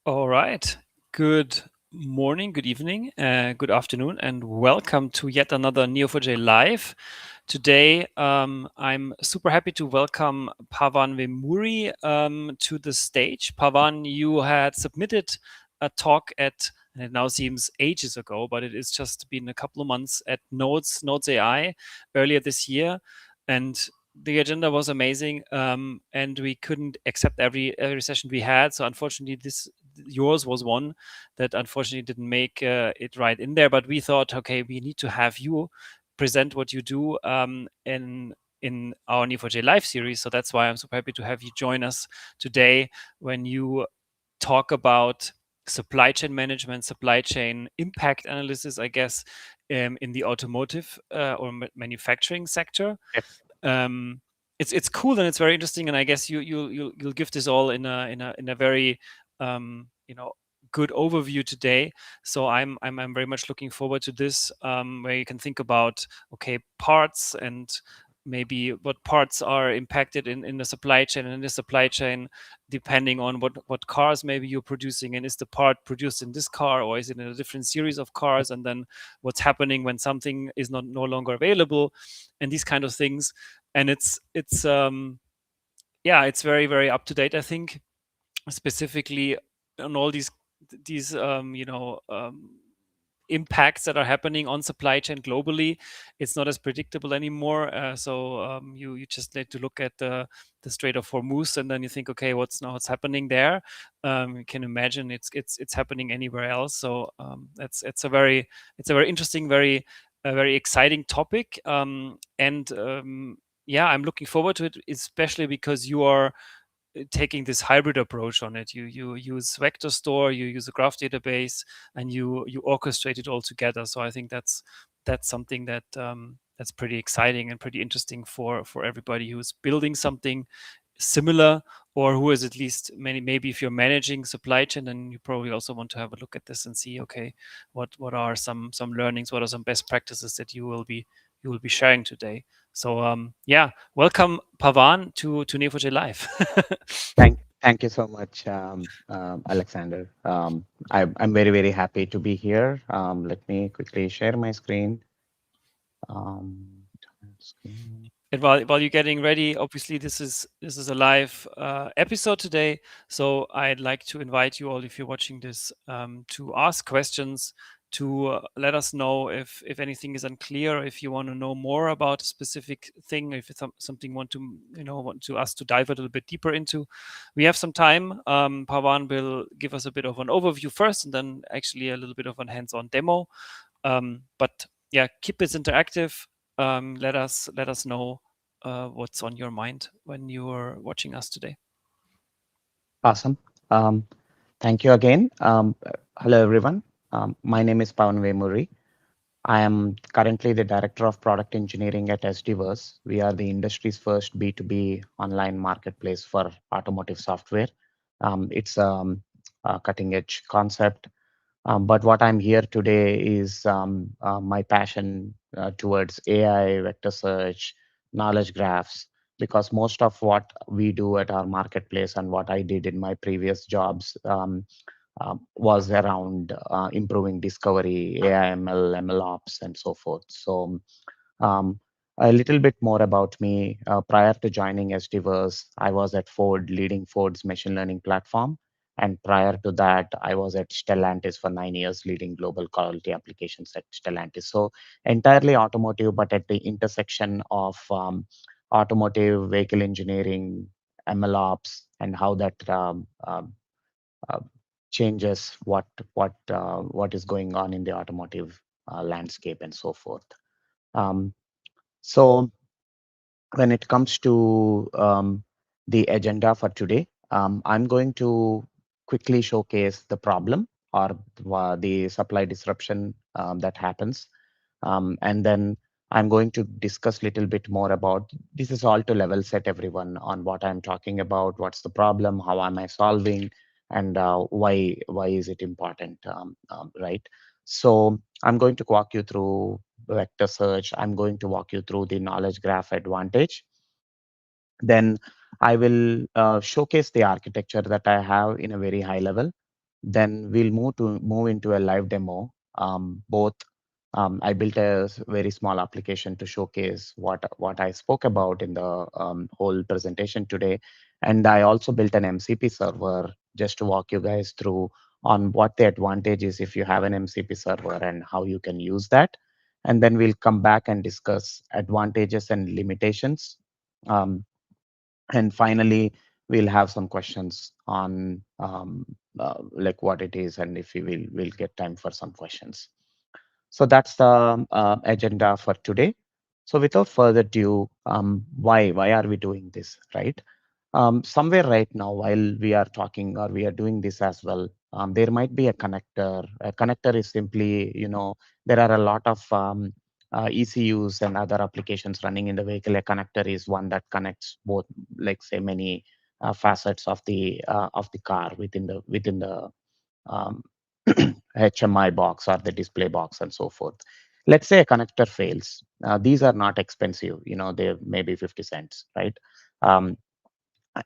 All right. Good morning, good evening, good afternoon, and welcome to yet another Neo4j Live. Today, I'm super happy to welcome Pavan Vemuri to the stage. Pavan, you had submitted a talk at, and it now seems ages ago, but it is just been a couple of months at Nodes AI earlier this year. And the agenda was amazing, and we couldn't accept every session we had. So unfortunately, yours was one that unfortunately didn't make it right in there. But we thought, okay, we need to have you present what you do in our Neo4j Live series. So that's why I'm super happy to have you join us today when you talk about supply chain management, supply chain impact analysis, I guess, in the automotive or manufacturing sector. It's cool and it's very interesting, and I guess you'll give this all in a very good overview today. So I'm very much looking forward to this, where you can think about parts and maybe what parts are impacted in the supply chain, and in the supply chain depending on what cars maybe you're producing, and is the part produced in this car or is it in a different series of cars, and then what's happening when something is no longer available, and these kind of things. And it's very, very up to date, I think, specifically on all these impacts that are happening on supply chain globally. It's not as predictable anymore. So you just need to look at the Strait of Hormuz, and then you think, okay, what's happening there? You can imagine it's happening anywhere else. So it's a very interesting, very exciting topic. I'm looking forward to it, especially because you are taking this hybrid approach on it. You use vector store, you use a graph database, and you orchestrate it all together. So I think that's something that that's pretty exciting and pretty interesting for everybody who's building something similar, or who is at least maybe if you're managing supply chain, then you probably also want to have a look at this and see, okay, what are some learnings, what are some best practices that you will be sharing today. So welcome Pavan to Neo4j Live. Thank you so much, Alexander. I'm very, very happy to be here. Let me quickly share my screen. Screen. And while you're getting ready, obviously this is a live episode today. So I'd like to invite you all, if you're watching this, to ask questions, to let us know if anything is unclear, if you want to know more about a specific thing, if it's something want to us to dive a little bit deeper into. We have some time. Pavan will give us a bit of an overview first, and then actually a little bit of a hands-on demo. But yeah, keep it interactive. Let us know what's on your mind when you're watching us today. Awesome. Thank you again. Hello, everyone. My name is Pavan Vemuri. I am currently the Director of Product Engineering at SDverse. We are the industry's first B2B online marketplace for automotive software. It's a cutting edge concept. But what I'm here today is my passion towards AI, vector search, knowledge graphs, because most of what we do at our marketplace and what I did in my previous jobs was around improving discovery, AI, ML, ML ops, and so forth. So um, a little bit more about me. Prior to joining SDverse, I was at Ford, leading Ford's machine learning platform. And prior to that, I was at Stellantis for 9 years, leading global quality applications at Stellantis. So entirely automotive, but at the intersection of automotive, vehicle engineering, ML ops, and how that uh, changes what is going on in the automotive landscape and so forth. Um, so when it comes to the agenda for today, I'm going to quickly showcase the problem or the supply disruption that happens. And then I'm going to discuss a little bit more about, this is all to level set everyone on what I'm talking about, what's the problem, how am I solving, and why is it important, right? So I'm going to walk you through vector search. I'm going to walk you through the knowledge graph advantage. Then I will showcase the architecture that I have in a very high level. Then we'll move into a live demo. Both I built a very small application to showcase what I spoke about in the whole presentation today, and I also built an MCP server just to walk you guys through on what the advantage is if you have an MCP server and how you can use that. And then we'll come back and discuss advantages and limitations. Um, and finally, we'll have some questions on like what it is, and if we will get time for some questions. So that's the agenda for today. So without further ado, why are we doing this, right? Somewhere right now, while we are talking or we are doing this as well, there might be a connector. A connector is simply, there are a lot of ECUs and other applications running in the vehicle. A connector is one that connects both, like say, many facets of the car within the um, HMI box or the display box and so forth. Let's say a connector fails. These are not expensive, they're maybe 50 cents, right? Um,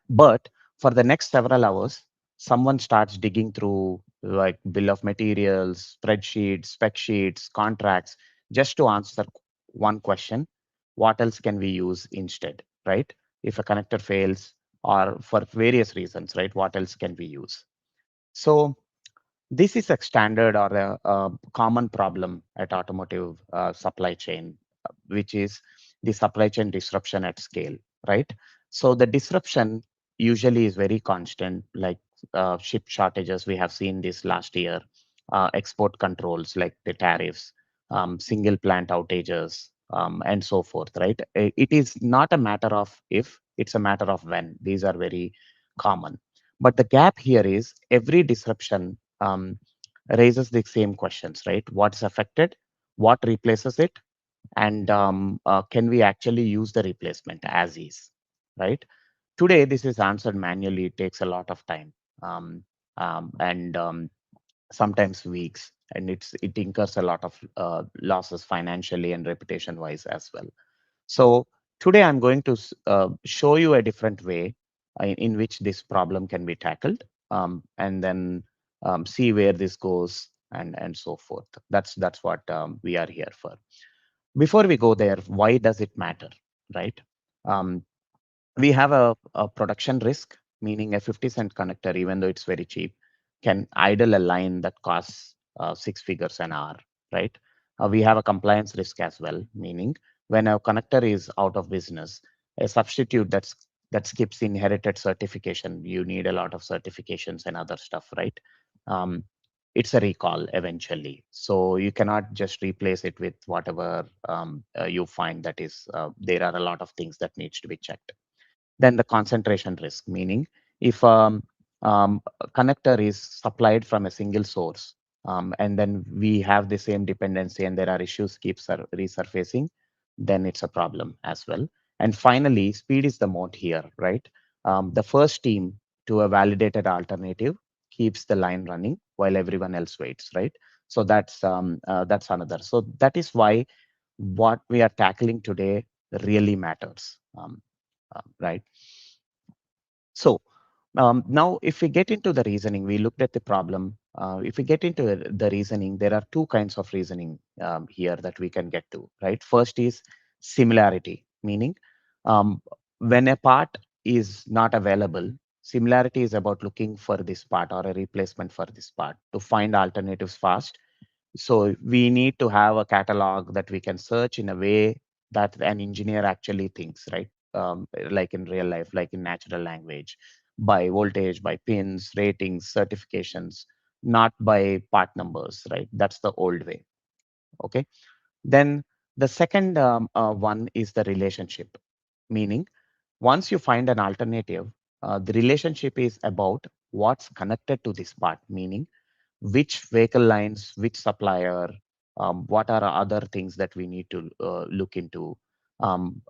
but for the next several hours, someone starts digging through like bill of materials, spreadsheets, spec sheets, contracts, just to answer one question: what else can we use instead, right? If a connector fails or for various reasons, right? What else can we use? So this is a standard or a common problem at automotive supply chain, which is the supply chain disruption at scale, right? So the disruption usually is very constant, like chip shortages. We have seen this last year, export controls like the tariffs, single plant outages, and so forth, right? It is not a matter of if, it's a matter of when. These are very common. But the gap here is every disruption raises the same questions, right? What's affected? What replaces it? And can we actually use the replacement as is, right? Today, this is answered manually. It takes a lot of time, and sometimes weeks, and it incurs a lot of losses financially and reputation wise as well. So today I'm going to show you a different way in which this problem can be tackled, and then see where this goes and so forth. That's what we are here for. Before we go there, why does it matter, right? Um, we have a production risk, meaning a 50-cent connector, even though it's very cheap, can idle a line that costs 6 figures an hour, right? We have a compliance risk as well, meaning when a connector is out of business, a substitute that skips inherited certification, you need a lot of certifications and other stuff, right? Um, it's a recall eventually. So you cannot just replace it with whatever you find that is, there are a lot of things that needs to be checked. Then the concentration risk, meaning if a connector is supplied from a single source, and then we have the same dependency and there are issues keep resurfacing, then it's a problem as well. And finally, speed is the mode here, right? The first team to a validated alternative keeps the line running while everyone else waits, right? So that's another. So that is why what we are tackling today really matters, right? So now, if we get into the reasoning, we looked at the problem. If we get into the reasoning, there are two kinds of reasoning here that we can get to, right? First is similarity, meaning um, when a part is not available, similarity is about looking for this part or a replacement for this part to find alternatives fast. So we need to have a catalog that we can search in a way that an engineer actually thinks, right? Like in real life, like in natural language, by voltage, by pins, ratings, certifications, not by part numbers, right? That's the old way. Okay. Then the second one is the relationship, meaning once you find an alternative, the relationship is about what's connected to this part, meaning which vehicle lines, which supplier, what are other things that we need to look into?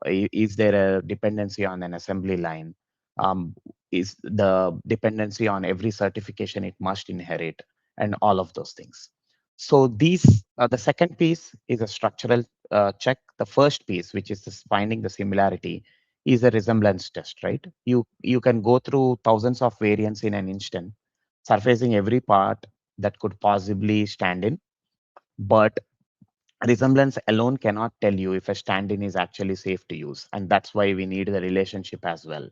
Is there a dependency on an assembly line? Um, is the dependency on every certification it must inherit, and all of those things. So these, the second piece is a structural check. The first piece, which is this finding the similarity, is a resemblance test, right? You can go through thousands of variants in an instant, surfacing every part that could possibly stand in. But resemblance alone cannot tell you if a stand-in is actually safe to use, and that's why we need the relationship as well.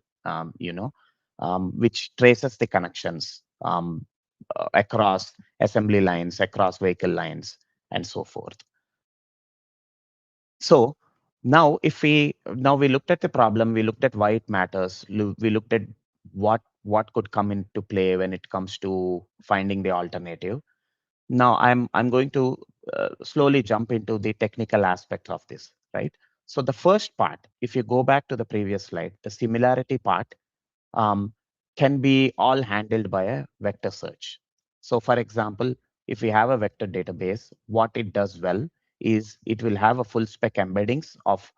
Which traces the connections across assembly lines, across vehicle lines, and so forth. So now we looked at the problem, we looked at why it matters, we looked at what could come into play when it comes to finding the alternative. Now I'm going to slowly jump into the technical aspect of this, right? So the first part, if you go back to the previous slide, the similarity part, um, can be all handled by a vector search. So for example, if we have a vector database, what it does well is it will have a full spec embeddings of,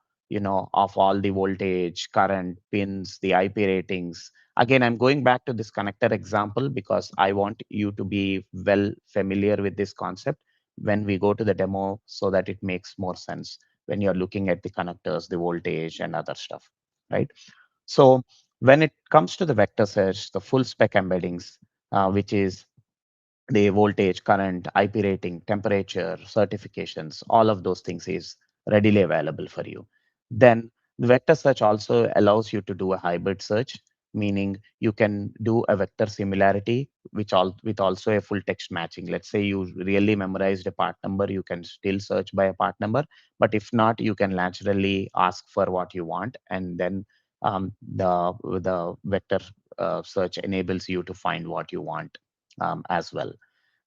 of all the voltage, current, pins, the IP ratings. Again, I'm going back to this connector example because I want you to be well familiar with this concept when we go to the demo so that it makes more sense when you're looking at the connectors, the voltage, and other stuff, right? So when it comes to the vector search, the full spec embeddings, which is the voltage, current, IP rating, temperature, certifications, all of those things is readily available for you. Then the vector search also allows you to do a hybrid search, meaning you can do a vector similarity, with also a full text matching. Let's say you really memorized a part number, you can still search by a part number, but if not, you can naturally ask for what you want, and then the vector search enables you to find what you want as well.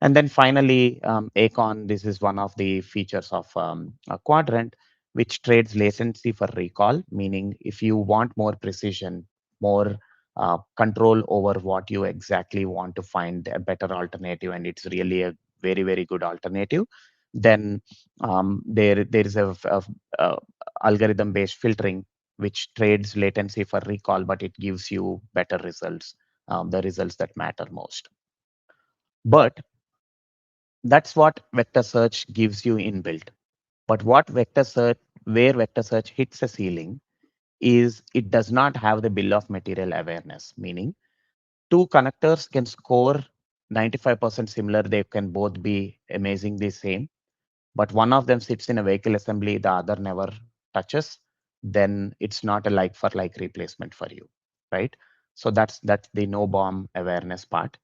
And then finally, Acon, this is one of the features of a Qdrant, which trades latency for recall, meaning if you want more precision, more control over what you exactly want to find a better alternative, and it's really a very, very good alternative, then there is a algorithm-based filtering which trades latency for recall, but it gives you better results, the results that matter most. But that's what vector search gives you inbuilt. But where vector search hits a ceiling is it does not have the bill of material awareness, meaning two connectors can score 95% similar. They can both be amazingly same, but one of them sits in a vehicle assembly, the other never touches, then it's not a like for like replacement for you, right? So that's the no bomb awareness part.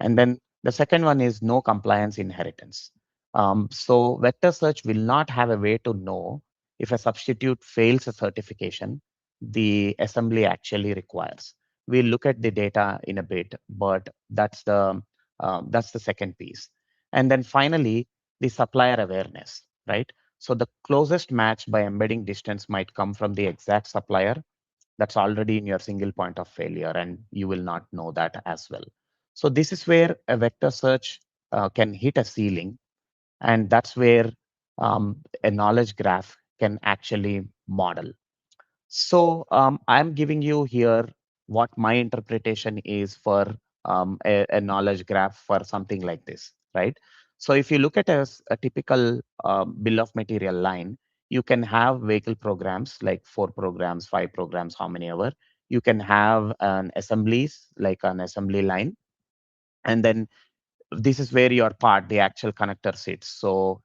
And then the second one is no compliance inheritance. So vector search will not have a way to know if a substitute fails a certification the assembly actually requires. We'll look at the data in a bit, but that's the second piece. And then finally, the supplier awareness, right? So the closest match by embedding distance might come from the exact supplier that's already in your single point of failure, and you will not know that as well. So this is where a vector search can hit a ceiling, and that's where a knowledge graph can actually model. So I'm giving you here what my interpretation is for a knowledge graph for something like this, right? So if you look at a typical bill of material line, you can have vehicle programs like 4 programs, 5 programs, how many ever. You can have an assemblies like an assembly line, and then this is where your part, the actual connector sits. So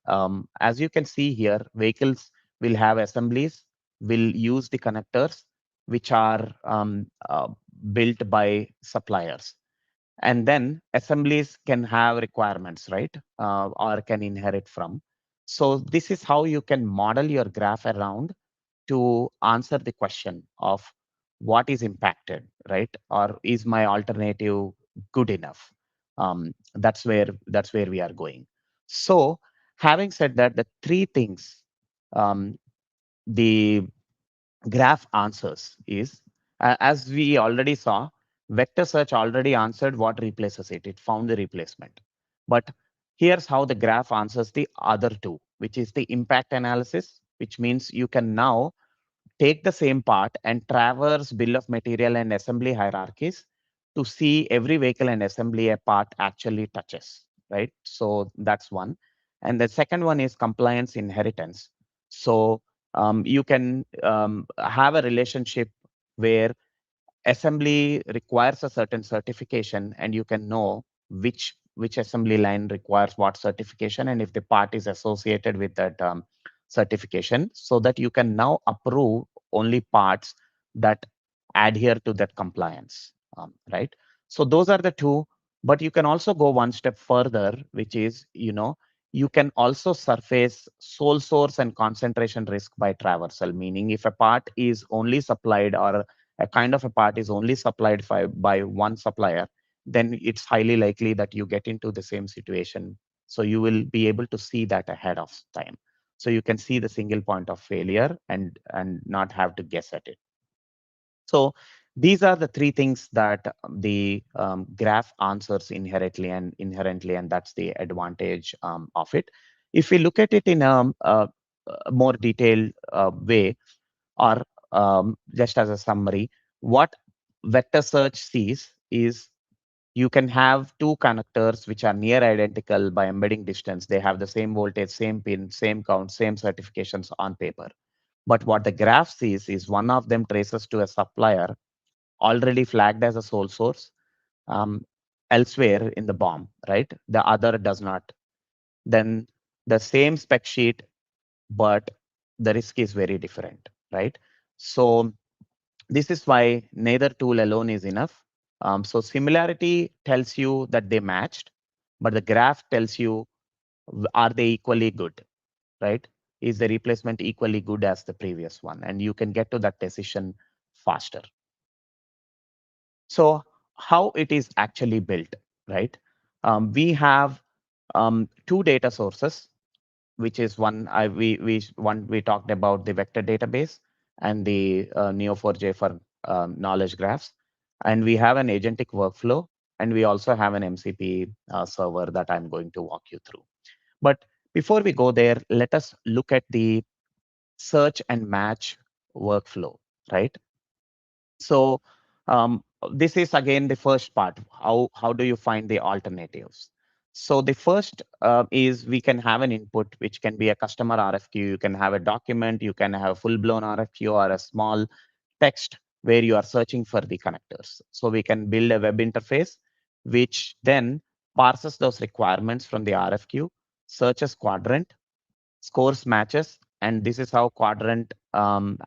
as you can see here, vehicles will have assemblies, will use the connectors, which are built by suppliers. And then assemblies can have requirements, right? Or can inherit from. So this is how you can model your graph around to answer the question of what is impacted, right? Or is my alternative good enough? That's where we are going. So, having said that, the three things um, the graph answers is, as we already saw, vector search already answered what replaces it. It found the replacement. But here's how the graph answers the other two, which is the impact analysis, which means you can now take the same part and traverse bill of material and assembly hierarchies to see every vehicle and assembly a part actually touches, right? So that's one. And the second one is compliance inheritance. So you can have a relationship where assembly requires a certain certification, and you can know which assembly line requires what certification, and if the part is associated with that certification, so that you can now approve only parts that adhere to that compliance, right? So those are the two, but you can also go one step further, which is, you can also surface sole source and concentration risk by traversal, meaning if a part is only supplied or a kind of a part is only supplied by one supplier, then it's highly likely that you get into the same situation. So you will be able to see that ahead of time. So you can see the single point of failure and not have to guess at it. So these are the three things that the graph answers inherently, and that's the advantage of it. If we look at it in a more detailed way, or just as a summary, what vector search sees is you can have two connectors which are near identical by embedding distance. They have the same voltage, same pin, same count, same certifications on paper. But what the graph sees is one of them traces to a supplier already flagged as a sole source um, elsewhere in the BOM, right? The other does not. Then the same spec sheet, but the risk is very different, right? So this is why neither tool alone is enough. So similarity tells you that they matched, but the graph tells you, are they equally good, right? Is the replacement equally good as the previous one? And you can get to that decision faster. So how it is actually built, right? We have two data sources, which is one we talked about, the vector database and the Neo4j for knowledge graphs, and we have an agentic workflow, and we also have an MCP server that I'm going to walk you through. But before we go there, let us look at the search and match workflow, right? So this is again the first part. How do you find the alternatives? So the first is we can have an input, which can be a customer RFQ. You can have a document. You can have a full-blown RFQ or a small text where you are searching for the connectors. So we can build a web interface, which then parses those requirements from the RFQ, searches Qdrant, scores matches, and this is how Qdrant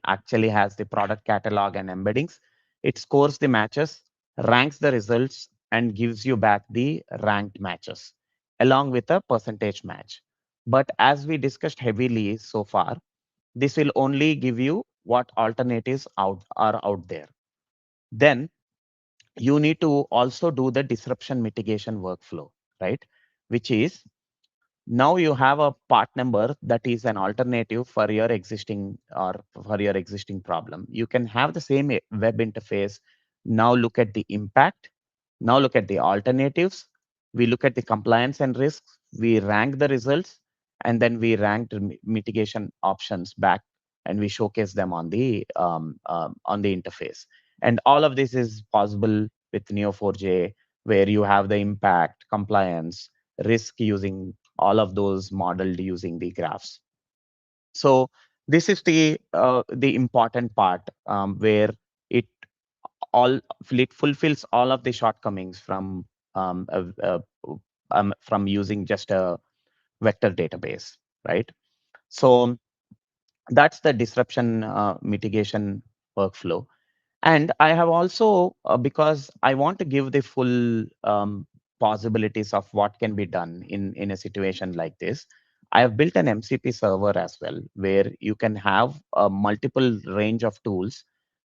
actually has the product catalog and embeddings. It scores the matches, ranks the results, and gives you back the ranked matches along with a percentage match. But as we discussed heavily so far, this will only give you what alternatives are out there. Then you need to also do the disruption mitigation workflow, right? Which is, now you have a part number that is an alternative for your existing problem. You can have the same web interface. Now look at the impact. Now look at the alternatives. We look at the compliance and risks. We rank the results, and then we rank the mitigation options back, and we showcase them on the interface. And all of this is possible with Neo4j, where you have the impact, compliance, risk using all of those modeled using the graphs. So this is the important part where it all it fulfills all of the shortcomings um, uh, uh, from using just a vector database, right? So that's the disruption mitigation workflow. And I have also, because I want to give the full possibilities of what can be done in a situation like this, I have built an MCP server as well, where you can have a multiple range of tools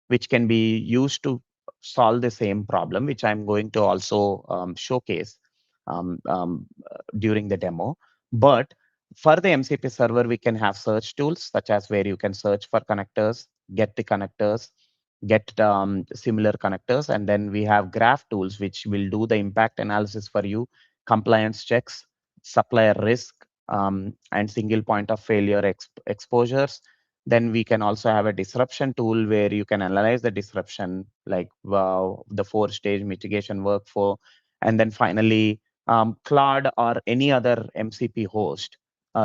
which can be used to solve the same problem, which I'm going to also showcase during the demo. But for the MCP server, we can have search tools, such as where you can search for connectors, get the connectors, get similar connectors, and then we have graph tools which will do the impact analysis for you, compliance checks, supplier risk, and single point of failure exposures. Then we can also have a disruption tool where you can analyze the disruption, like the 4-stage mitigation workflow. And then finally, Claude or any other MCP host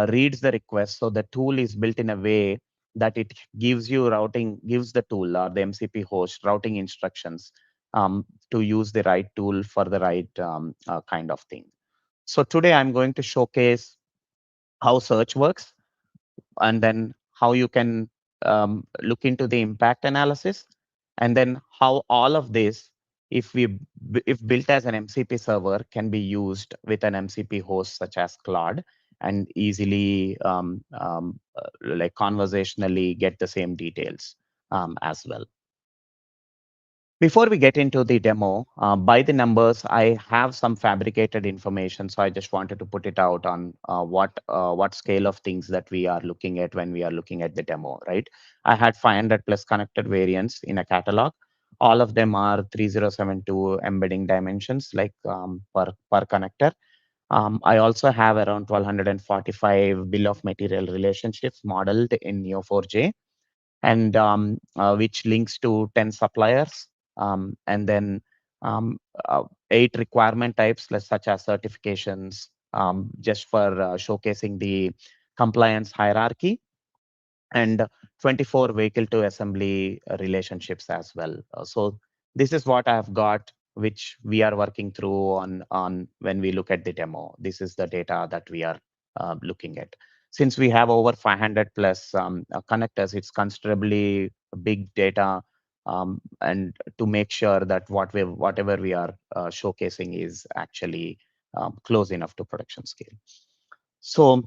reads the request. So the tool is built in a way that it gives the tool or the MCP host routing instructions to use the right tool for the right kind of thing. So today I'm going to showcase how search works, and then how you can look into the impact analysis, and then how all of this, if built as an MCP server, can be used with an MCP host such as Claude, and easily like conversationally get the same details as well. Before we get into the demo, by the numbers, I have some fabricated information, so I just wanted to put it out on what scale of things that we are looking at when we are looking at the demo, right? I had 500 plus connected variants in a catalog. All of them are 3072 embedding dimensions, like per connector. I also have around 1245 bill of material relationships modeled in Neo4j, and which links to 10 suppliers, and then um, 8 requirement types, such as certifications, just for showcasing the compliance hierarchy, and 24 vehicle to assembly relationships as well. So this is what I have got, which we are working through on when we look at the demo. This is the data that we are looking at. Since we have over 500 plus connectors, it's considerably big data, and to make sure that whatever we are showcasing is actually close enough to production scale. So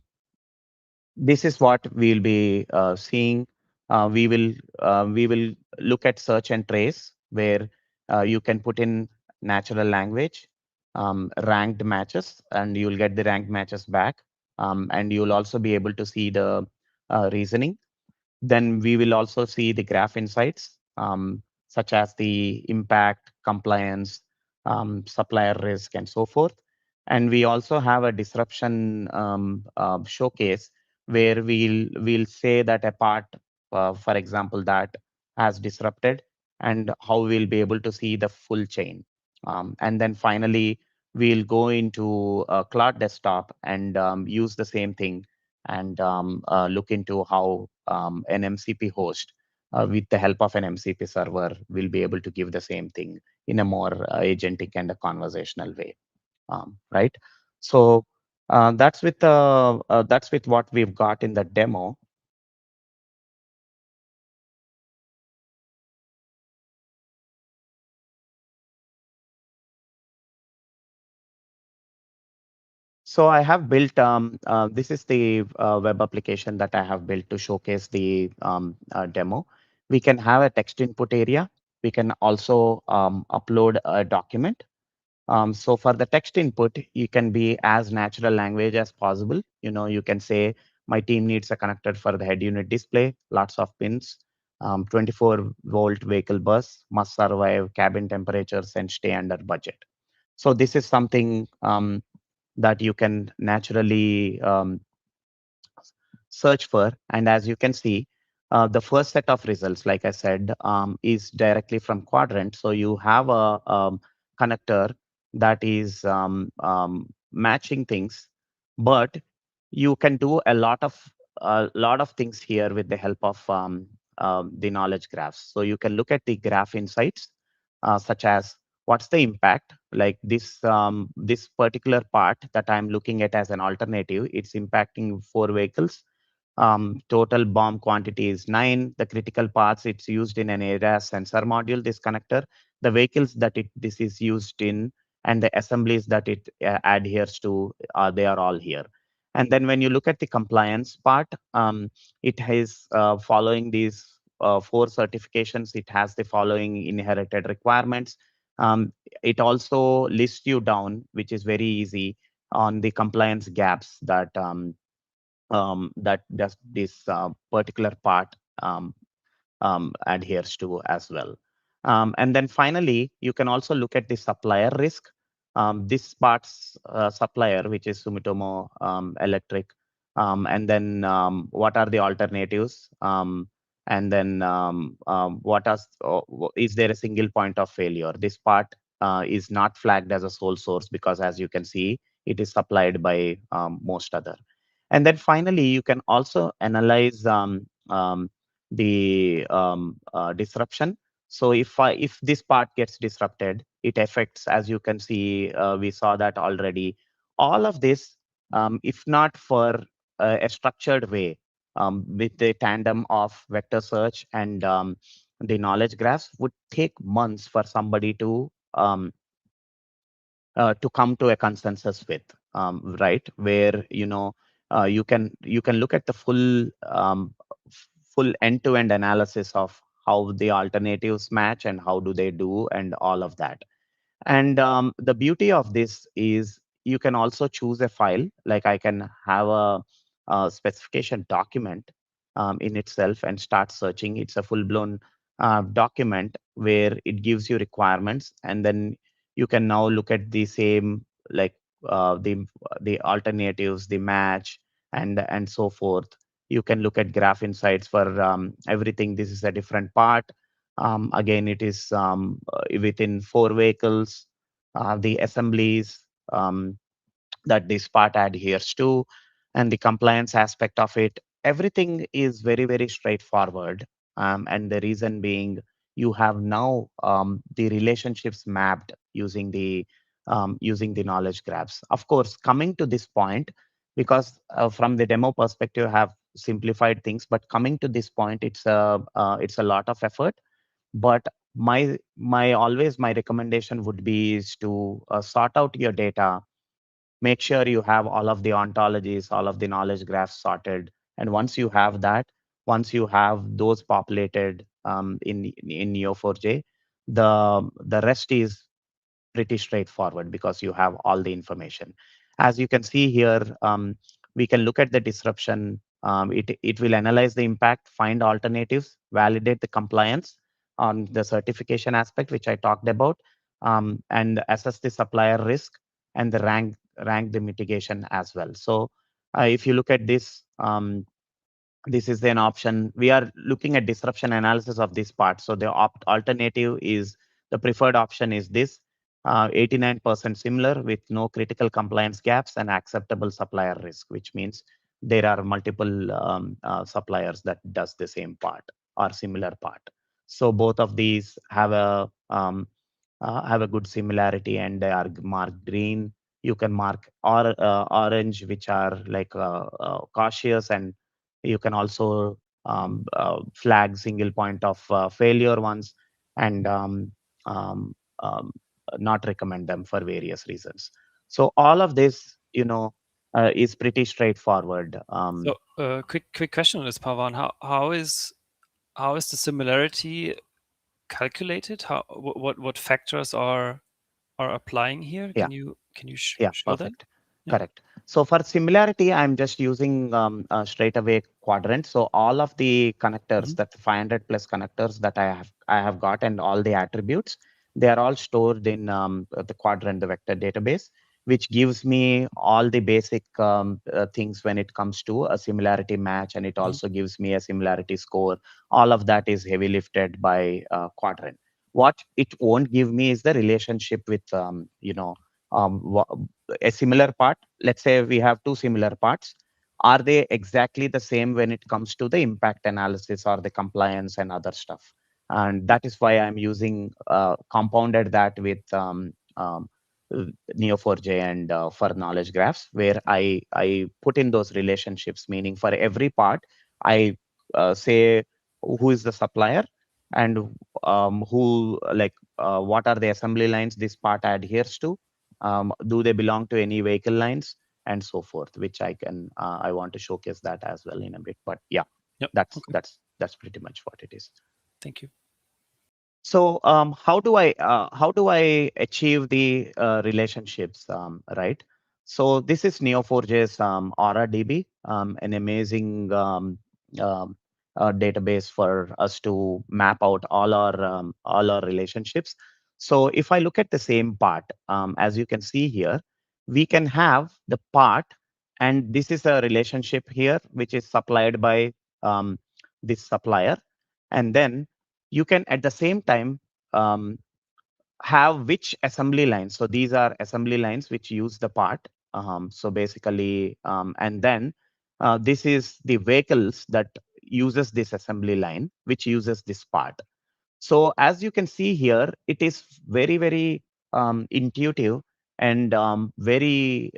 this is what we'll be seeing. We will look at search and trace, where you can put in natural language ranked matches, and you'll get the ranked matches back, and you'll also be able to see the reasoning. Then we will also see the graph insights, such as the impact, compliance, supplier risk, and so forth. And we also have a disruption showcase, where we'll say that a part, for example, that has disrupted, and how we'll be able to see the full chain. And then finally, we'll go into Cloud Desktop and use the same thing, and look into how an MCP host, with the help of an MCP server, will be able to give the same thing in a more agentic and a conversational way, right? So that's with what we've got in the demo. So I have built, this is the web application that I have built to showcase the demo. We can have a text input area. We can also upload a document. So for the text input, you can be as natural language as possible. You can say, my team needs a connector for the head unit display, lots of pins, 24-volt vehicle bus, must survive cabin temperatures and stay under budget. So this is something that you can naturally search for. And as you can see, the first set of results, like I said, is directly from Qdrant. So you have a connector that is matching things, but you can do a lot of things here with the help of the knowledge graphs. So you can look at the graph insights, such as what's the impact, like this particular part that I'm looking at as an alternative. It's impacting 4 vehicles. Total bomb quantity is 9. The critical parts, it's used in an ADAS sensor module, this connector. The vehicles that this is used in, and the assemblies that it adheres to, they are all here. And then when you look at the compliance part, it has following these 4 certifications, it has the following inherited requirements. It also lists you down, which is very easy, on the compliance gaps that does this particular part adheres to as well. And then finally, you can also look at the supplier risk. This part's supplier, which is Sumitomo Electric, and then what are the alternatives? And then is there a single point of failure? This part is not flagged as a sole source, because as you can see, it is supplied by most other. And then finally, you can also analyze the disruption. So if this part gets disrupted, it affects, as you can see, we saw that already. All of this, if not for a structured way, with the tandem of vector search and the knowledge graphs, would take months for somebody to come to a consensus with, right? Where you can look at the full end-to-end analysis of how the alternatives match and how do they do and all of that. And the beauty of this is you can also choose a file, like I can have a specification document in itself and start searching. It's a full-blown document where it gives you requirements, and then you can now look at the same, like the alternatives, the match, and so forth. You can look at graph insights for everything. This is a different part. Again, it is within 4 vehicles, the assemblies that this part adheres to, and the compliance aspect of it. Everything is very, very straightforward. And the reason being, you have now the relationships mapped using the knowledge graphs. Of course, coming to this point, because from the demo perspective, I have simplified things, but coming to this point, it's a lot of effort. But my recommendation would be is to sort out your data, make sure you have all of the ontologies, all of the knowledge graphs sorted. And once you have those populated in Neo4j, the rest is pretty straightforward because you have all the information. As you can see here, we can look at the disruption. It will analyze the impact, find alternatives, validate the compliance on the certification aspect, which I talked about, and assess the supplier risk and the rank the mitigation as well. So if you look at this, this is an option. We are looking at disruption analysis of this part. So the alternative is, the preferred option is this, 89% similar with no critical compliance gaps and acceptable supplier risk, which means there are multiple suppliers that does the same part or similar part. So both of these have a good similarity, and they are marked green. You can mark orange, which are like cautious, and you can also flag single point of failure ones, and um, um, not recommend them for various reasons. So all of this, is pretty straightforward. So, quick question on this, Pavan. How is the similarity calculated? What factors are applying here? Yeah. Can you Yeah, show that? perfect. Yeah. Correct. So for similarity, I'm just using straight away Qdrant. So all of the connectors, Hmm. that 500 plus connectors that I have got, and all the attributes, they are all stored in the Qdrant, the vector database, which gives me all the basic things when it comes to a similarity match, and it Hmm. also gives me a similarity score. All of that is heavy lifted by Qdrant. What it won't give me is the relationship with um, a similar part. Let's say we have two similar parts. Are they exactly the same when it comes to the impact analysis or the compliance and other stuff? And that is why I'm using compounded that with Neo4j and for knowledge graphs, where I put in those relationships, meaning for every part, I say who is the supplier, and who, like, what are the assembly lines this part adheres to, do they belong to any vehicle lines, and so forth, which I want to showcase that as well in a bit. But yeah, Yep. that's Okay. that's that's pretty much what it is. Thank you. So how do I achieve the relationships, right? So this is Neo4j's Aura DB, an amazing database for us to map out all our relationships. So if I look at the same part, as you can see here, we can have the part, and this is a relationship here which is supplied by this supplier, and then you can at the same time um, have which assembly lines. So these are assembly lines which use the part. So basically, and then this is the vehicles that uses this assembly line, which uses this part. So as you can see here, it is very, very intuitive and very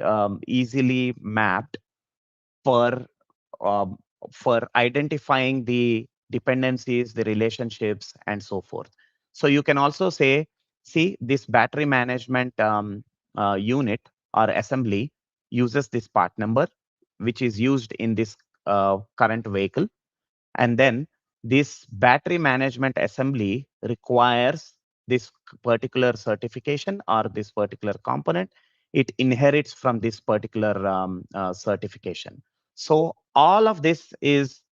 easily mapped for um, for identifying the dependencies, the relationships, and so forth. So you can also say, see, this battery management unit or assembly uses this part number, which is used in this current vehicle. And then this battery management assembly requires this particular certification or this particular component. It inherits from this particular certification. So all of this is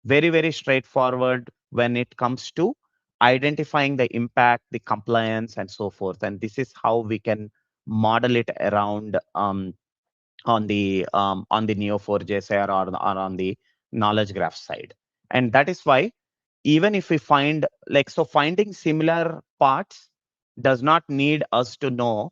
very, very straightforward when it comes to identifying the impact, the compliance, and so forth. And this is how we can model it around on the Neo4j or on the knowledge graph side. And that is why even if we find finding similar parts does not need us to know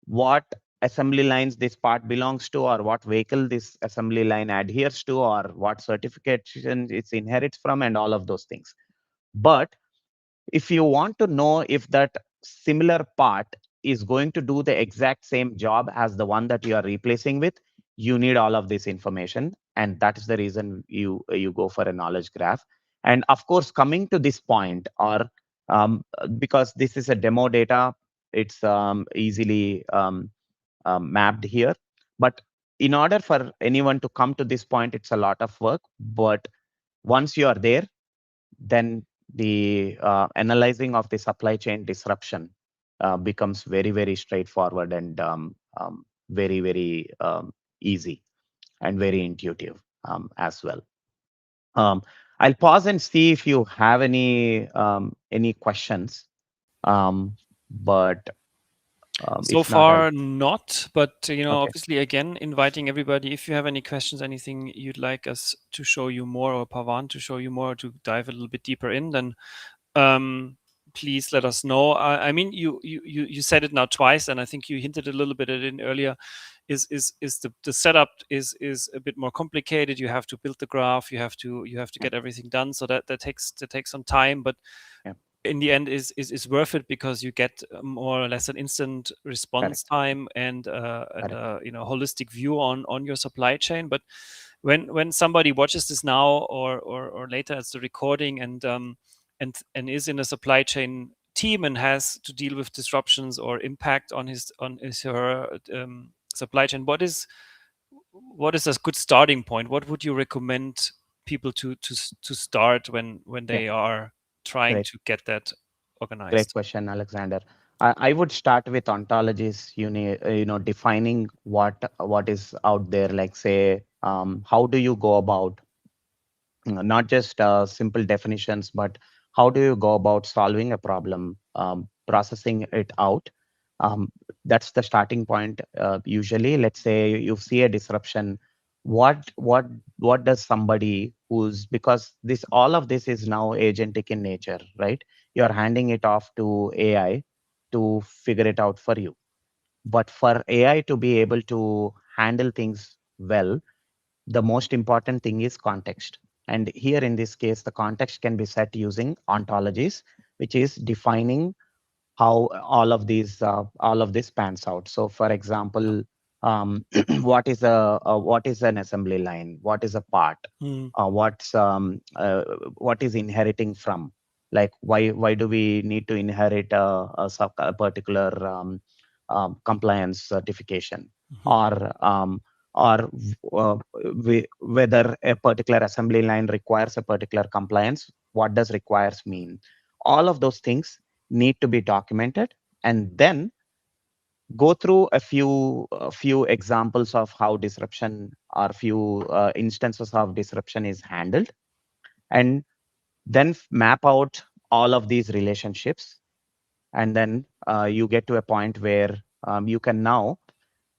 what assembly lines this part belongs to, or what vehicle this assembly line adheres to, or what certification it inherits from, and all of those things. But if you want to know if that similar part is going to do the exact same job as the one that you are replacing with, you need all of this information. And that is the reason you go for a knowledge graph. And of course, coming to this point, or because this is a demo data, it's easily mapped here. But in order for anyone to come to this point, it's a lot of work. But once you are there, then the analyzing of the supply chain disruption becomes very, very straightforward and very, very easy and very intuitive as well. Um, I'll pause and see if you have any questions. But So if not, I'll far, not, but okay. obviously, again, inviting everybody. If you have any questions, anything you'd like us to show you more, or Pavan to show you more, to dive a little bit deeper in, then um, please let us know. I mean, you said it now twice, and I think you hinted a little bit at it earlier. Is the setup is a bit more complicated. You have to build the graph. You have to Yeah, get everything done. So that takes some time, but yeah, in the end is worth it, because you get more or less an instant response correct, time and correct. holistic view on your supply chain. But when somebody watches this now, or later as the recording, and is in a supply chain team and has to deal with disruptions or impact on his or her supply chain, what is a good starting point? What would you recommend people to start when Yeah, they are trying great. to get that Great organized? question, Alexander. I would start with ontologies, defining what is out there. Like, say, how do you go about not just simple definitions, but how do you go about solving a problem, processing it out? Um, that's the starting point. Usually, let's say you see a disruption. What does somebody who's, because this all of this is now agentic in nature, right? You're handing it off to AI to figure it out for you. But for AI to be able to handle things well, the most important thing is context. And here in this case, the context can be set using ontologies, which is defining how all of this pans out. So, for example, what is an assembly line? What is a part? Mm, What is inheriting from? Like, why do we need to inherit a particular compliance certification? mhm, Or whether a particular assembly line requires a particular compliance? What does requires mean? All of those things need to be documented, and then go through a few examples of how disruption, or few instances of disruption is handled, and then map out all of these relationships. And then you get to a point where you can now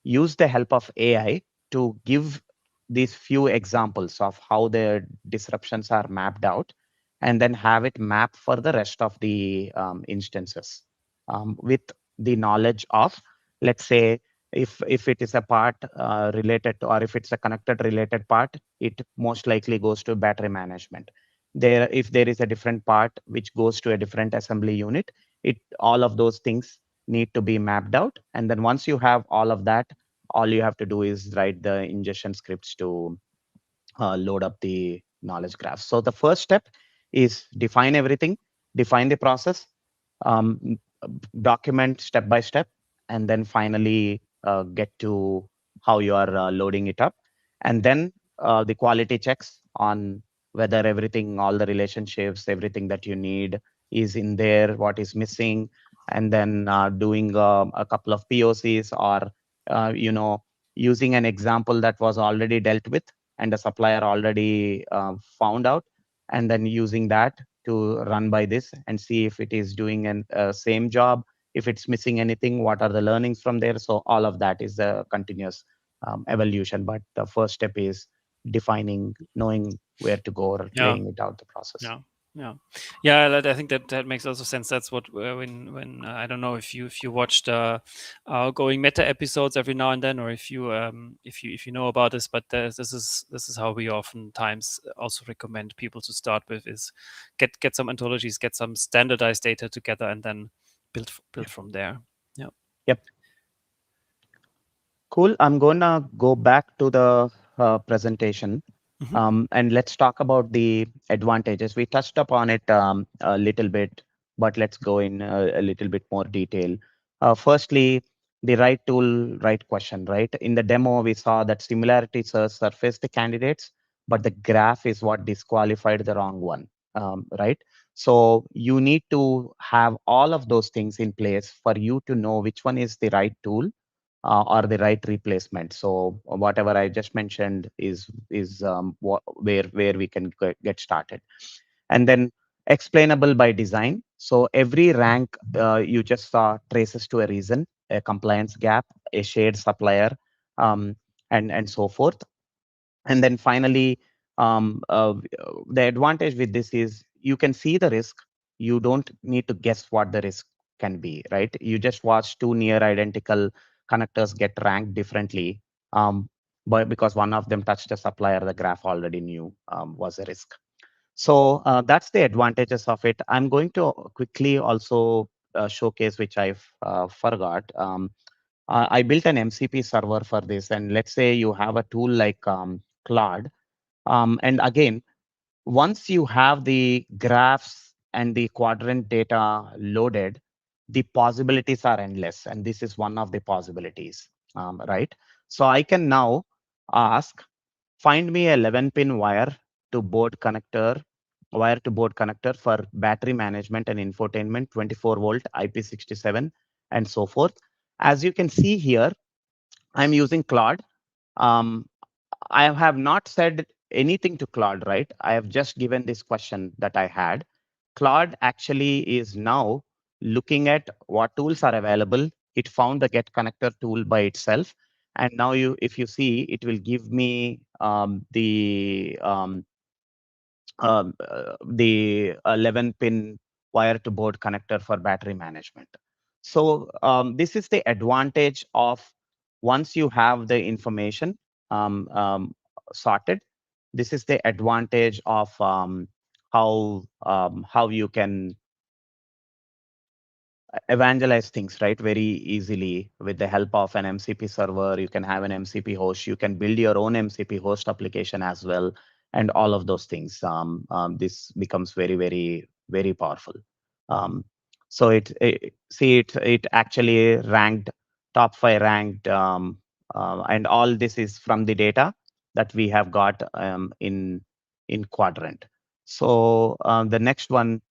use the help of AI to give these few examples of how the disruptions are mapped out, and then have it map for the rest of the instances with the knowledge of, let's say, if it is a part related to, or if it's a connected related part, it most likely goes to battery management. there, if there is a different part which goes to a different assembly unit, all of those things need to be mapped out. And then once you have all of that, all you have to do is write the ingestion scripts to load up the knowledge graph. So the first step is define everything, define the process, um, document step by step, and then finally get to how you are loading it up. And then the quality checks on whether everything, all the relationships, everything that you need is in there, what is missing, and then doing a couple of POCs, or using an example that was already dealt with and a supplier already found out, and then using that to run by this and see if it is doing an same job, if it's missing anything, what are the learnings from there. So all of that is a continuous evolution, but the first step is defining, knowing where to go, or Yeah. laying it out the process. Yeah, yeah, yeah. I think that makes also sense. That's what when I don't know if you watched going meta episodes every now and then, or if you know about this. But this is how we oftentimes also recommend people to start with: is get some ontologies, get some standardized data together, and then build Yep. from there. Yeah. Yep. Cool. I'm gonna go back to the presentation. Hmm. And let's talk about the advantages. We touched upon it a little bit, but let's go in a little bit more detail. Firstly, the right tool, right question, right? In the demo, we saw that similarity search surfaced the candidates, but the graph is what disqualified the wrong one, right? So you need to have all of those things in place for you to know which one is the right tool or the right replacement. So whatever I just mentioned is where we can get started. And then explainable by design. So every rank you just saw traces to a reason, a compliance gap, a shared supplier, um, and so forth. And then finally, the advantage with this is you can see the risk. You don't need to guess what the risk can be, right? You just watch two near identical connectors get ranked differently. But because one of them touched a supplier, the graph already knew was a risk. So that's the advantages of it. I'm going to quickly also showcase, which I forgot. I built an MCP server for this, and let's say you have a tool like Claude. And again, once you have the graphs and the quadrant data loaded, the possibilities are endless. And this is one of the possibilities, right? So I can now ask, find me a 11-pin wire to board connector for battery management and infotainment, 24 volt IP67, and so forth. As you can see here, I'm using Claude. Um, I have not said anything to Claude, right? I have just given this question that I had. Claude actually is now looking at what tools are available. It found the get connector tool by itself. And now if you see, it will give me the 11-pin wire to board connector for battery management. So this is the advantage of once you have the information um, um, sorted. This is the advantage of how you can evangelize things, right, very easily with the help of an MCP server. You can have an MCP host. You can build your own MCP host application as well, and all of those things. This becomes very, very, very powerful. Um, so it actually ranked top 5 ranked, and all this is from the data that we have got in Qdrant. So the next one,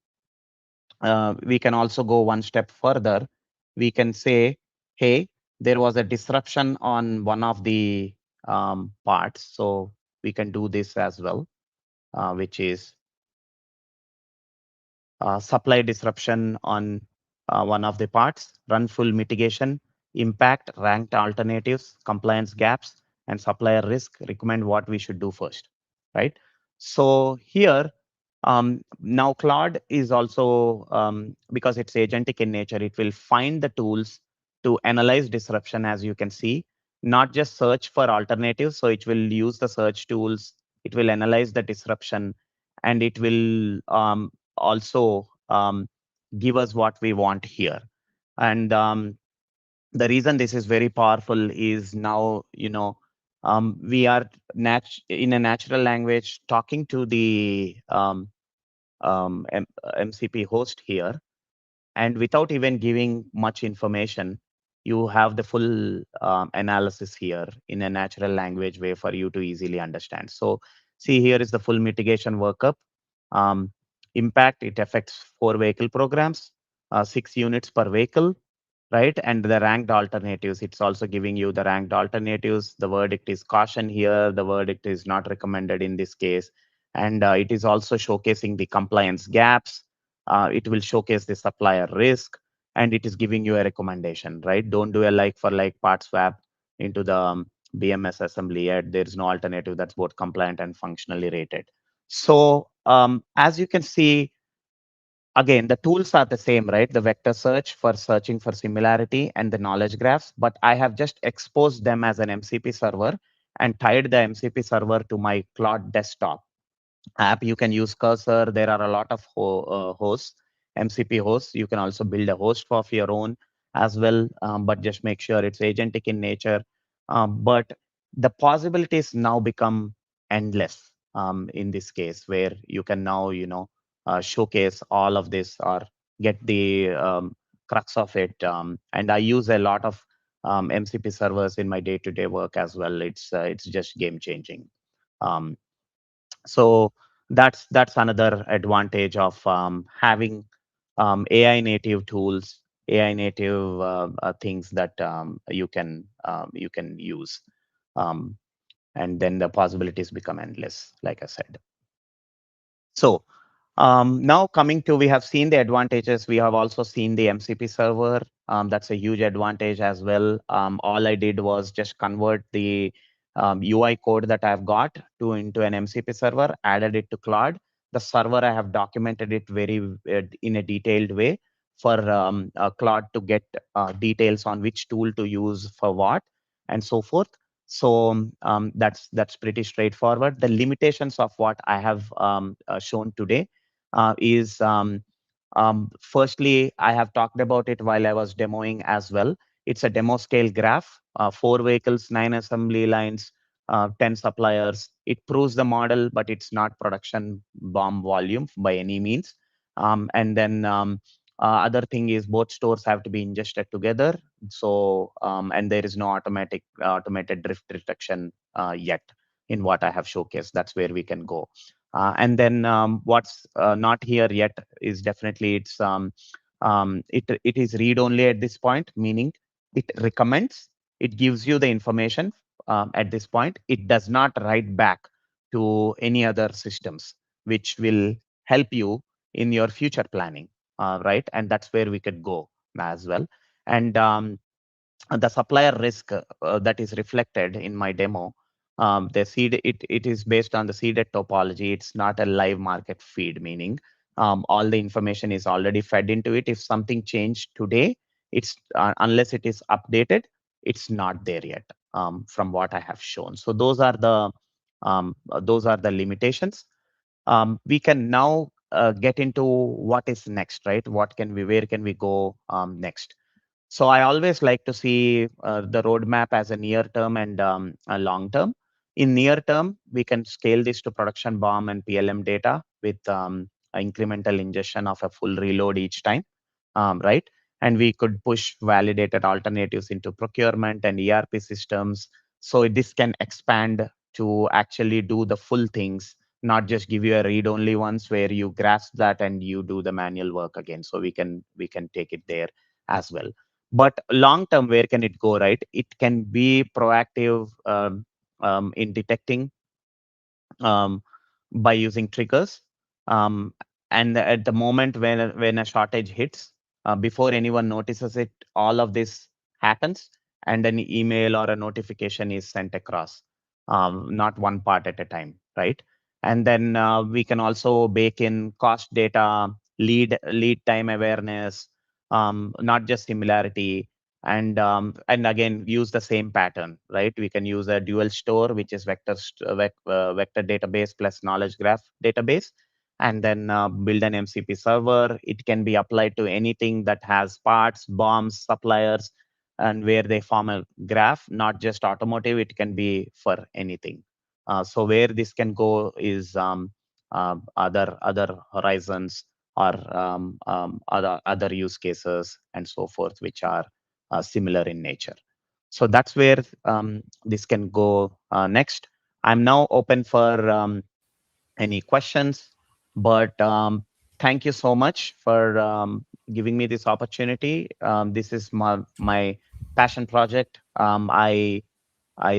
we can also go one step further. We can say, hey, there was a disruption on one of the parts. So we can do this as well, which is supply disruption on one of the parts, run full mitigation, impact, ranked alternatives, compliance gaps, and supplier risk, recommend what we should do first, right? So here, now Claude is also, because it's agentic in nature, it will find the tools to analyze disruption, as you can see, not just search for alternatives. So it will use the search tools, it will analyze the disruption, and it will also give us what we want here. And the reason this is very powerful is now, we are in a natural language talking to the MCP host here, and without even giving much information, you have the full analysis here in a natural language way for you to easily understand. So see, here is the full mitigation workup. Um, Impact, it affects 4 vehicle programs, 6 units per vehicle, right? And the ranked alternatives, it's also giving you the ranked alternatives. The verdict is caution here. The verdict is not recommended in this case. And it is also showcasing the compliance gaps. It will showcase the supplier risk, and it is giving you a recommendation, right? Don't do a like for like part swap into the BMS assembly yet. There's no alternative that's both compliant and functionally rated. So as you can see, again, the tools are the same, right? The vector search for searching for similarity and the knowledge graphs, but I have just exposed them as an MCP server and tied the MCP server to my Cloud desktop app. You can use cursor. There are a lot of hosts, MCP hosts. You can also build a host of your own as well, but just make sure it's agentic in nature. But the possibilities now become endless in this case, where you can now, showcase all of this or get the crux of it. And I use a lot of MCP servers in my day-to-day work as well. It's just game changing. Um, so that's another advantage of having AI native tools, AI native things that you can use, um, and then the possibilities become endless, like I said. So now coming to, we have seen the advantages. We have also seen the MCP server. That's a huge advantage as well. All I did was just convert the UI code that I've got into an MCP server, added it to Claude. The server, I have documented it very in a detailed way for Claude to get details on which tool to use for what and so forth. So that's pretty straightforward. The limitations of what I have shown today is firstly, I have talked about it while I was demoing as well. It's a demo scale graph, 4 vehicles, 9 assembly lines, 10 suppliers. It proves the model, but it's not production bomb volume by any means. And then other thing is both stores have to be ingested together. So and there is no automated drift detection yet in what I have showcased. That's where we can go. And then what's not here yet is definitely it is read only at this point, meaning it recommends, it gives you the information at this point. It does not write back to any other systems, which will help you in your future planning, right? And that's where we could go as well. And the supplier risk that is reflected in my demo, the seed, it is based on the seeded topology. It's not a live market feed, meaning all the information is already fed into it. If something changed today, it's unless it is updated, it's not there yet, from what I have shown. So those are the limitations. We can now get into what is next, right? Where can we go next? So I always like to see the roadmap as a near term and a long term. In near term, we can scale this to production BOM and PLM data with incremental ingestion of a full reload each time, right? And we could push validated alternatives into procurement and ERP systems. So this can expand to actually do the full things, not just give you a read-only ones where you grasp that and you do the manual work again. So we can take it there as well. But long term, where can it go, right? It can be proactive in detecting um, by using triggers. Um, and at the moment when a shortage hits, before anyone notices it, all of this happens, and an email or a notification is sent across, not one part at a time, right? And then we can also bake in cost data, lead time awareness, not just similarity, and again use the same pattern, right? We can use a dual store, which is vector database plus knowledge graph database, and then build an MCP server. It can be applied to anything that has parts, bombs, suppliers, and where they form a graph, not just automotive, it can be for anything. So where this can go is other horizons or other use cases and so forth, which are similar in nature. So that's where this can go next. I'm now open for any questions, but thank you so much for giving me this opportunity. This is my passion project. I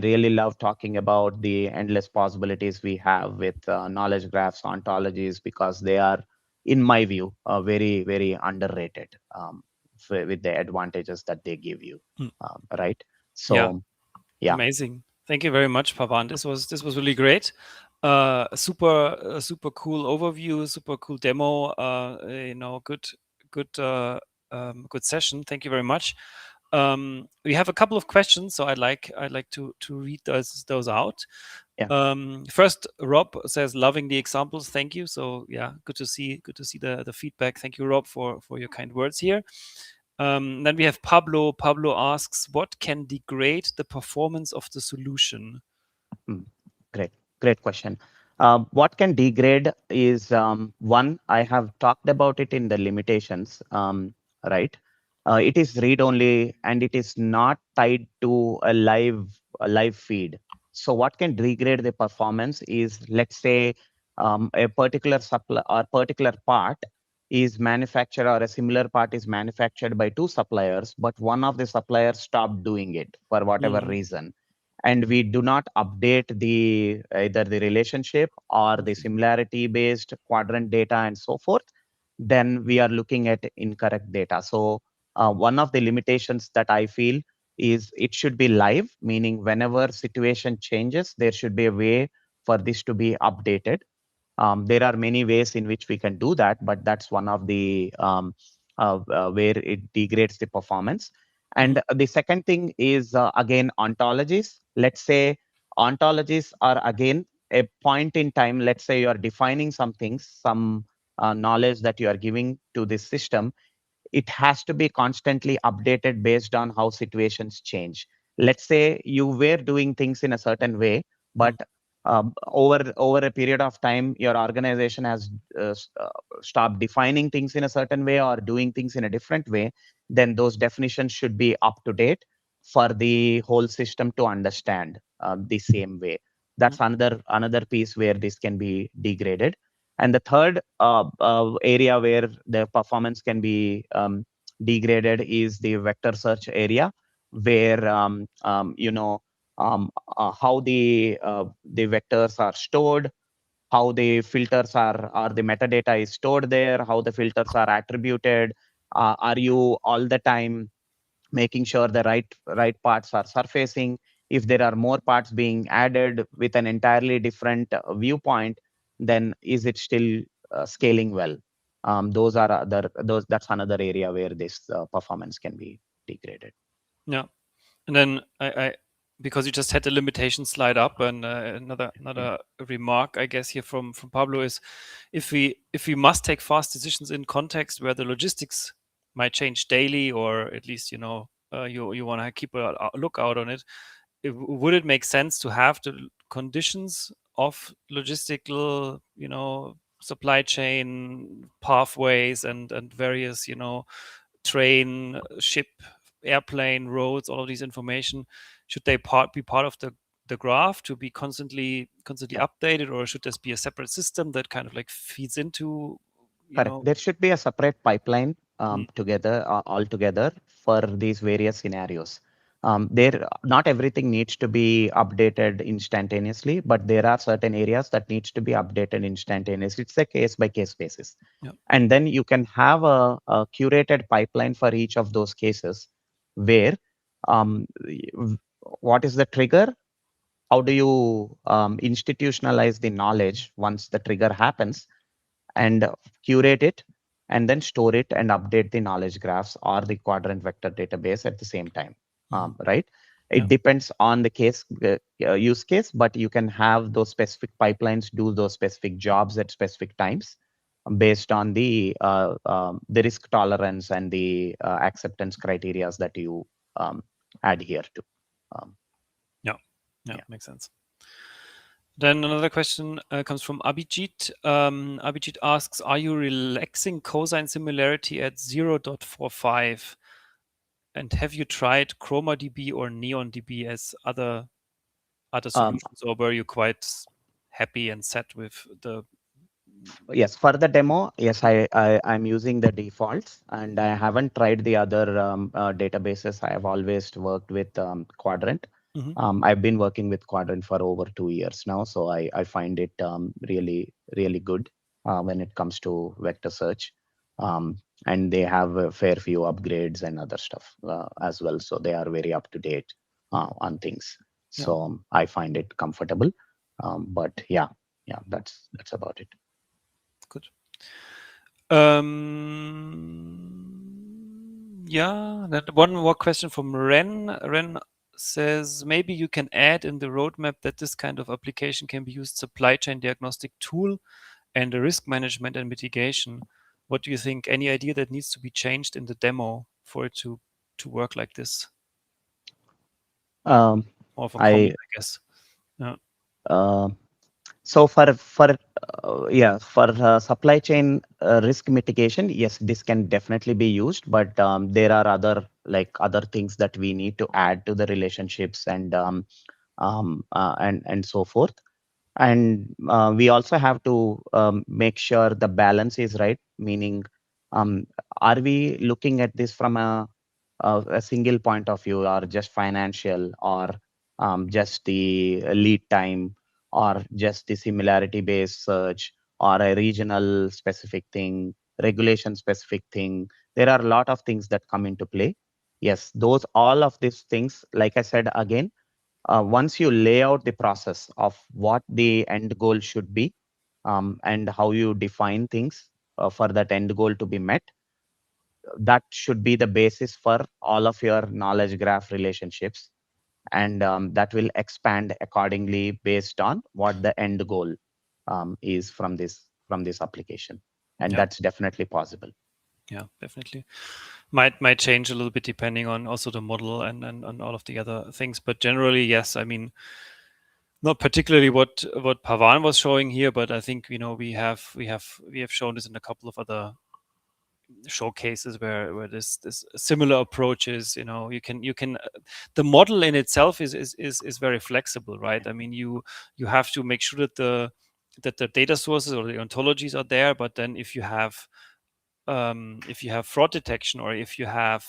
really love talking about the endless possibilities we have with knowledge graphs, ontologies, because they are, in my view, very underrated with the advantages that they give you, Mm. right? Yeah, So, yeah. amazing. Thank you very much, Pavan. This was really great. Super cool overview, super cool demo. Good session. Thank you very much. We have a couple of questions, so I'd like to read those out. Yeah. First, Rob says, "Loving the examples. Thank you." So yeah, good to see the feedback. Thank you, Rob, for your kind words here. Then we have Pablo. Pablo asks, "What can degrade the performance of the solution?" Mm, great question. What can degrade is one, I have talked about it in the limitations, right? It is read only and it is not tied to a live feed. So what can degrade the performance is, let's say, a particular supply or particular part is manufactured, or a similar part is manufactured by two suppliers, but one of the suppliers stopped doing it for whatever Mm, reason, and we do not update the either the relationship or the similarity based quadrant data and so forth, then we are looking at incorrect data. So one of the limitations that I feel is it should be live, meaning whenever situation changes, there should be a way for this to be updated. There are many ways in which we can do that, but that's one of the where it degrades the performance. mhm, And the second thing is, again, ontologies. Let's say ontologies are again a point in time. Let's say you are defining something, some knowledge that you are giving to this system. It has to be constantly updated based on how situations change. Let's say you were doing things in a certain way, but mm, over a period of time, your organization has stopped defining things in a certain way or doing things in a different way. Then those definitions should be up to date for the whole system to understand the same way. mm, That's another piece where this can be degraded. And the third area where the performance can be degraded is the vector search area, where how the vectors are stored, how the filters are, or the metadata is stored there, how the filters are attributed. Are you all the time making sure the right parts are surfacing? If there are more parts being added with an entirely different viewpoint, then is it still scaling well? Those are other those That's another area where this performance can be degraded. yeah. And then because you just had the limitation slide up, and Yeah. another remark, I guess, here from Pablo is, if we must take fast decisions in context where the logistics might change daily, or at least you want to keep a lookout on it, would it make sense to have the conditions of logistical, supply chain pathways and various, train, ship, airplane, roads, all of these information, should they be part of the graph to be constantly Yeah. updated, or should this be a separate system that kind of like feeds into, you Correct. know? There should be a separate pipeline Mm, together, all together for these various scenarios. Not everything needs to be updated instantaneously, but there are certain areas that needs to be updated instantaneously. It's a case by case basis. yeah. And then you can have a curated pipeline for each of those cases where what is the trigger? How do you institutionalize the knowledge once the trigger happens, and curate it, and then store it and update the knowledge graphs or the quadrant vector database at the same time, Mhm, right? yeah. It depends on the use case, but you can have those specific pipelines do those specific jobs at specific times. based on the risk tolerance and the acceptance criteria that you adhere to. Um, Yeah, yeah, yeah. makes sense. Then another question comes from Abhijit. Abhijit asks, are you relaxing cosine similarity at 0.45? And have you tried ChromaDB or NeonDB as other Um, solutions, or were you quite happy and set with the? Yes, for the demo, yes, I'm using the defaults, and I haven't tried the other databases. I have always worked with Qdrant. Mhm. I've been working with Qdrant for over 2 years now, so I find it really good when it comes to vector search. And they have a fair few upgrades and other stuff as well, so they are very up to date on things. Yeah, So I find it comfortable. But yeah, that's about it. good. Yeah, that one more question from Ren. Ren says maybe you can add in the roadmap that this kind of application can be used supply chain diagnostic tool and the risk management and mitigation. What do you think? Any idea that needs to be changed in the demo for it to work like this? Um, More of a comment, I I guess. Yeah. uh, so for supply chain risk mitigation, yes, this can definitely be used, but there are other things that we need to add to the relationships and so forth. And we also have to make sure the balance is right, meaning um, are we looking at this from a single point of view, or just financial, or just the lead time, or just the similarity based search, or a regional specific thing, regulation specific thing. There are a lot of things that come into play. Yes, those all of these things, like I said again, once you lay out the process of what the end goal should be, and how you define things for that end goal to be met, that should be the basis for all of your knowledge graph relationships. And that will expand accordingly based on what the end goal is from this application. And Yeah. that's definitely possible. Yeah, definitely. Might change a little bit depending on also the model and all of the other things. But generally, yes. I mean, not particularly what Pavan was showing here, but I think we have shown this in a couple of other showcases where this similar approaches. The model in itself is very flexible, right? I mean, you have to make sure that the data sources or the ontologies are there, but then if you have fraud detection, or if you have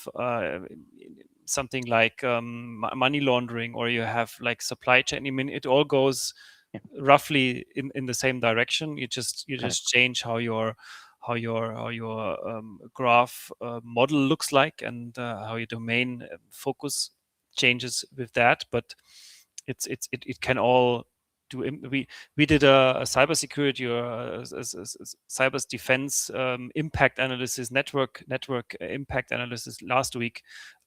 something like money laundering, or you have like supply chain, I mean, it all goes Yeah, roughly in the same direction. You correct, just change how your graph model looks like, and how your domain focus changes with that. But it can all do. We did a cybersecurity or cyber defense impact analysis, network impact analysis last week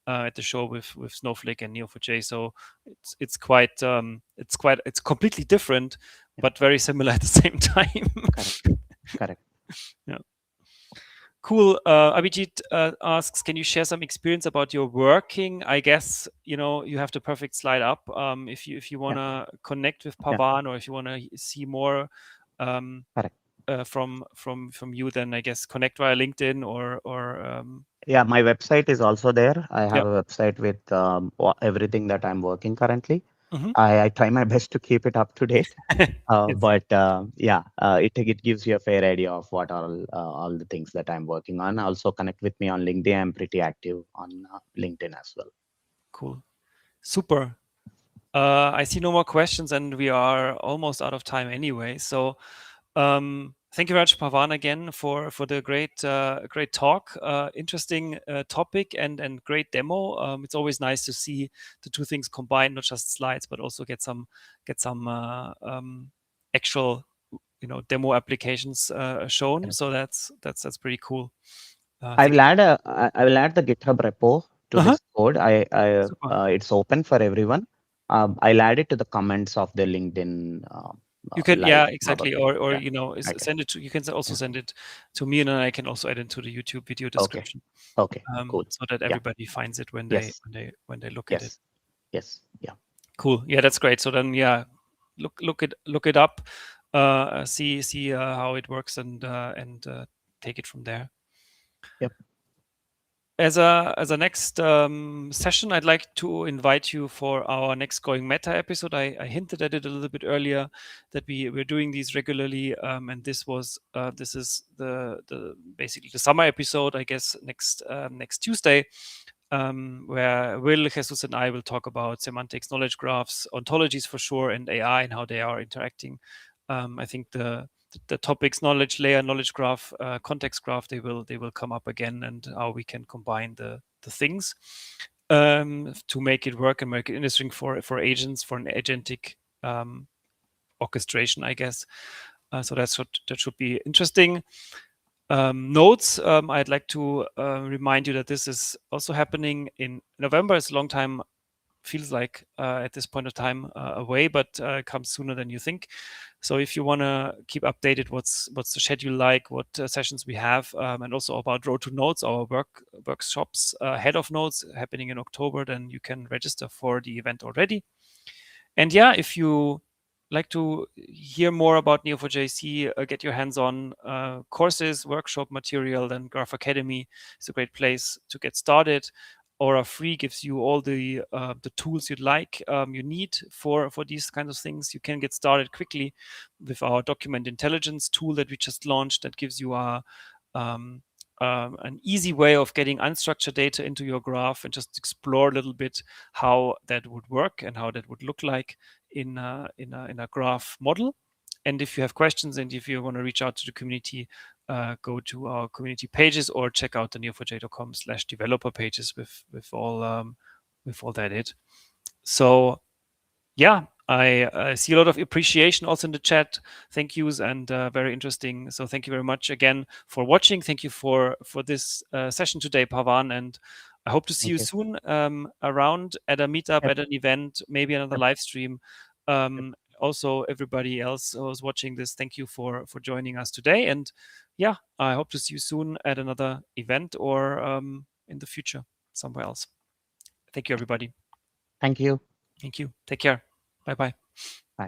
at the show with Snowflake and Neo4j. So it's completely different, yeah, but very similar at the same time. correct, correct. Yeah. Cool. Abhijit asks, can you share some experience about your working? I guess you have the perfect slide up. If you Yeah, wanna connect with yeah, Pavan, or if you wanna see more um, correct. from you, then I guess connect via LinkedIn or Yeah, my website is also there. I yeah. have a website with everything that I'm working currently. Hmm. I try my best to keep it up to date, Yes, but yeah, it gives you a fair idea of what all the things that I'm working on. Also connect with me on LinkedIn. I'm pretty active on LinkedIn as well. cool, super. I see no more questions, and we are almost out of time anyway. So, thank you very much, Pavan, again for the great talk. Interesting topic and great demo. It's always nice to see the two things combined, not just slides, but also get some actual demo applications shown. Correct. So that's pretty cool. I Thank will add I will add the GitHub repo to you. Uh-huh. this code. Super. It's open for everyone. I'll add it to the comments of the LinkedIn You can, live, yeah, exactly. probably. Or Yeah. you know, Okay. send it to. You can also Yeah. send it to me, and then I can also add it to the YouTube video Okay. description, Okay. Cool. so that Yeah. everybody finds it when they Yes. look at it. Yes. Yes. Yeah. Cool. Yeah, that's great. So then, yeah, look it up, see how it works, and take it from there. Yep. As a next session, I'd like to invite you for our next Going Meta episode. I hinted at it a little bit earlier that we're doing these regularly, and this is the basically the summer episode, I guess, next Tuesday, where Will, Jesus, and I will talk about semantics, knowledge graphs, ontologies for sure, and AI and how they are interacting. I think the topics knowledge layer, knowledge graph, context graph, they will come up again, and how we can combine the things to make it work and make it interesting for agents, for an agentic orchestration, I guess. So that should be interesting. Notes, I'd like to remind you that this is also happening in November. It's a long time, feels like at this point of time away, but comes sooner than you think. So if you want to keep updated, what's the schedule like, what sessions we have, and also about Road to Nodes, our workshops ahead of Nodes happening in October, then you can register for the event already. And yeah, if you like to hear more about Neo4j, get your hands on courses, workshop material, then Graph Academy is a great place to get started. Aura Free gives you all the tools you need for these kinds of things. You can get started quickly with our document intelligence tool that we just launched, that gives you um, an easy way of getting unstructured data into your graph, and just explore a little bit how that would work and how that would look like in a graph model. And if you have questions and if you want to reach out to the community, go to our community pages or check out the neo4j.com/developer pages with all that it. So yeah, I see a lot of appreciation also in the chat. Thank yous, and very interesting. So thank you very much again for watching. Thank you for this session today, Pavan, and I hope to see Thank you you. soon around at a meetup, Yep. at an event, maybe another Yep. live stream. Yep. Also, everybody else who's watching this, thank you for joining us today. And yeah, I hope to see you soon at another event or in the future somewhere else. Thank you, everybody. Thank you. Thank you. Take care. Bye bye. Bye.